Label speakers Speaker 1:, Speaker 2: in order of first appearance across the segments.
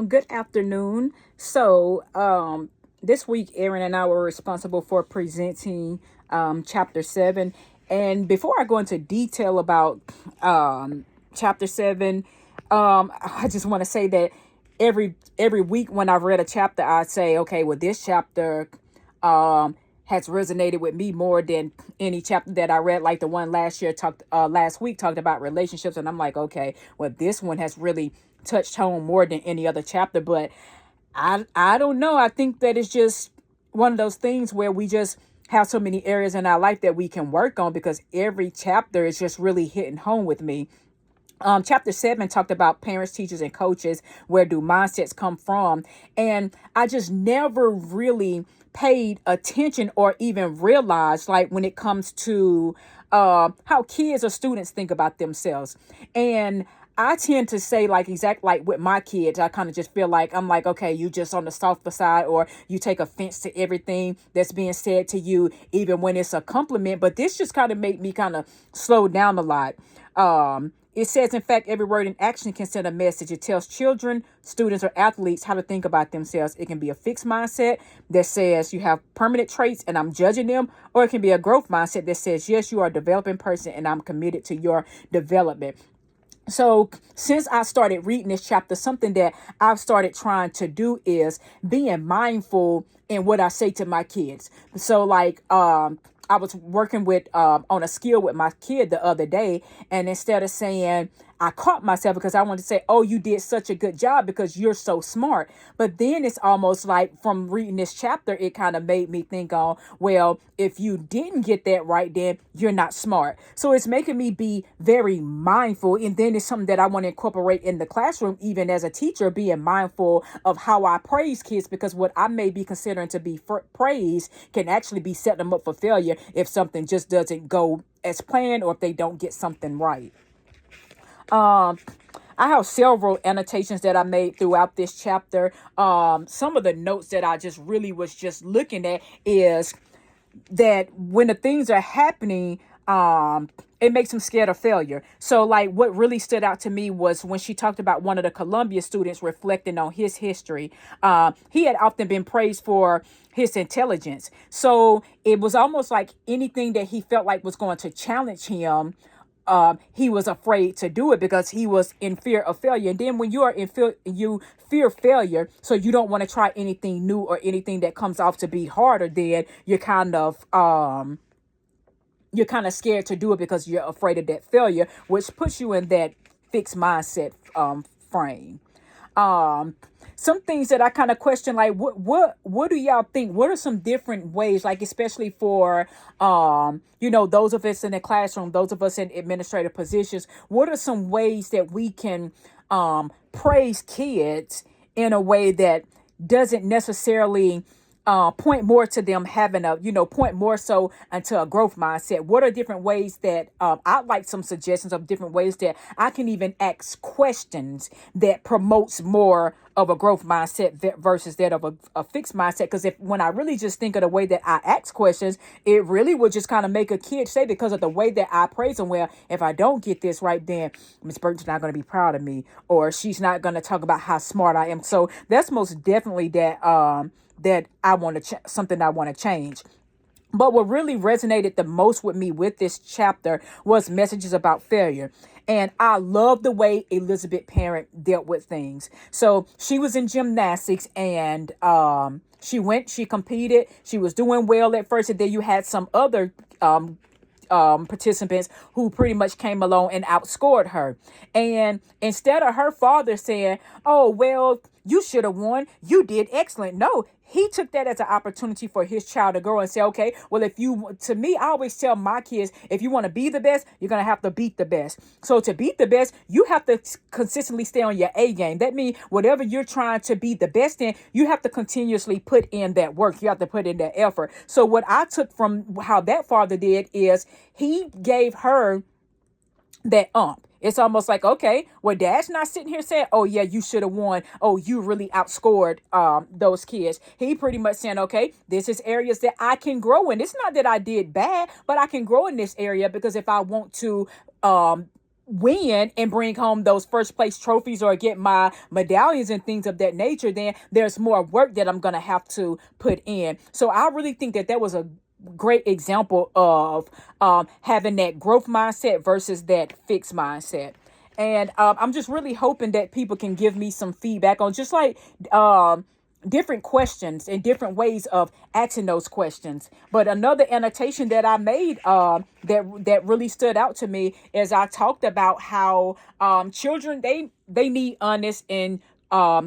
Speaker 1: Good afternoon. This week, Aaron and I were responsible for presenting chapter seven. And before I go into detail about chapter seven, I just want to say that every week when I've read a chapter, I say, okay, well, this chapter has resonated with me more than any chapter that I read. Like the one last week talked about relationships, and I'm like, okay, well, this one has really touched home more than any other chapter. But I don't know. I think that it's just one of those things where we just have so many areas in our life that we can work on, because every chapter is just really hitting home with me. Chapter 7 talked about parents, teachers, and coaches. Where do mindsets come from? And I just never really paid attention or even realized, like, when it comes to how kids or students think about themselves. And I tend to say, like, exact like with my kids, I kind of just feel like I'm like, okay, you just on the softer side, or you take offense to everything that's being said to you, even when it's a compliment. But this just kind of made me kind of slow down a lot. It says, in fact, every word and action can send a message. It tells children, students, or athletes how to think about themselves. It can be a fixed mindset that says you have permanent traits and I'm judging them, or it can be a growth mindset that says, yes, you are a developing person and I'm committed to your development. So since I started reading this chapter, something that I've started trying to do is being mindful in what I say to my kids. So I was working with on a skill with my kid the other day, and instead of saying, I caught myself because I wanted to say, oh, you did such a good job because you're so smart. But then it's almost like, from reading this chapter, it kind of made me think on, well, if you didn't get that right, then you're not smart. So it's making me be very mindful. And then it's something that I want to incorporate in the classroom, even as a teacher, being mindful of how I praise kids, because what I may be considering to be praise can actually be setting them up for failure if something just doesn't go as planned, or if they don't get something right. Um, I have several annotations that I made throughout this chapter. Some of the notes that I just really was just looking at is that when the things are happening, it makes them scared of failure. So, like, what really stood out to me was when she talked about one of the Columbia students reflecting on his history. He had often been praised for his intelligence. So it was almost like anything that he felt like was going to challenge him, he was afraid to do it because he was in fear of failure. And then when you are in fear, you fear failure, so you don't want to try anything new or anything that comes off to be harder. Then you're kind of scared to do it because you're afraid of that failure, which puts you in that fixed mindset frame. um some things that I kind of question, like, what do y'all think? What are some different ways, like, especially for those of us in the classroom, those of us in administrative positions, what are some ways that we can praise kids in a way that doesn't necessarily point more to them having point more so into a growth mindset? What are different ways that I'd like some suggestions of different ways that I can even ask questions that promotes more of a growth mindset versus that of a fixed mindset? Because if when I really just think of the way that I ask questions, it really would just kind of make a kid say, because of the way that I praise them, well, if I don't get this right, then Miss Burton's not going to be proud of me, or she's not going to talk about how smart I am. So that's most definitely that I want to something I want to change. But what really resonated the most with me with this chapter was messages about failure. And I love the way Elizabeth Parent dealt with things. So she was in gymnastics, and she competed, she was doing well at first, and then you had some other participants who pretty much came along and outscored her. And instead of her father saying, oh, well, you should have won, you did excellent, no, he took that as an opportunity for his child to grow and say, okay, well, to me, I always tell my kids, if you want to be the best, you're going to have to beat the best. So to beat the best, you have to consistently stay on your A game. That means whatever you're trying to be the best in, you have to continuously put in that work. You have to put in that effort. So what I took from how that father did is he gave her that ump. It's almost like, okay, well, dad's not sitting here saying, oh, yeah, you should have won. Oh, you really outscored those kids. He pretty much saying, okay, this is areas that I can grow in. It's not that I did bad, but I can grow in this area, because if I want to win and bring home those first place trophies or get my medallions and things of that nature, then there's more work that I'm going to have to put in. So I really think that was a great example of having that growth mindset versus that fixed mindset. And I'm just really hoping that people can give me some feedback on just like different questions and different ways of asking those questions. But another annotation that I made that really stood out to me is I talked about how children, they need honest and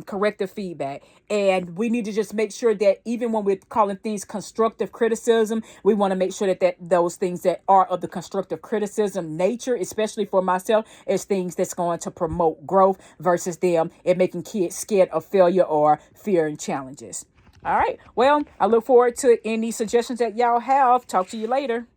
Speaker 1: corrective feedback. And we need to just make sure that even when we're calling things constructive criticism, we want to make sure that those things that are of the constructive criticism nature, especially for myself, is things that's going to promote growth versus them it making kids scared of failure or fearing challenges. All right. Well, I look forward to any suggestions that y'all have. Talk to you later.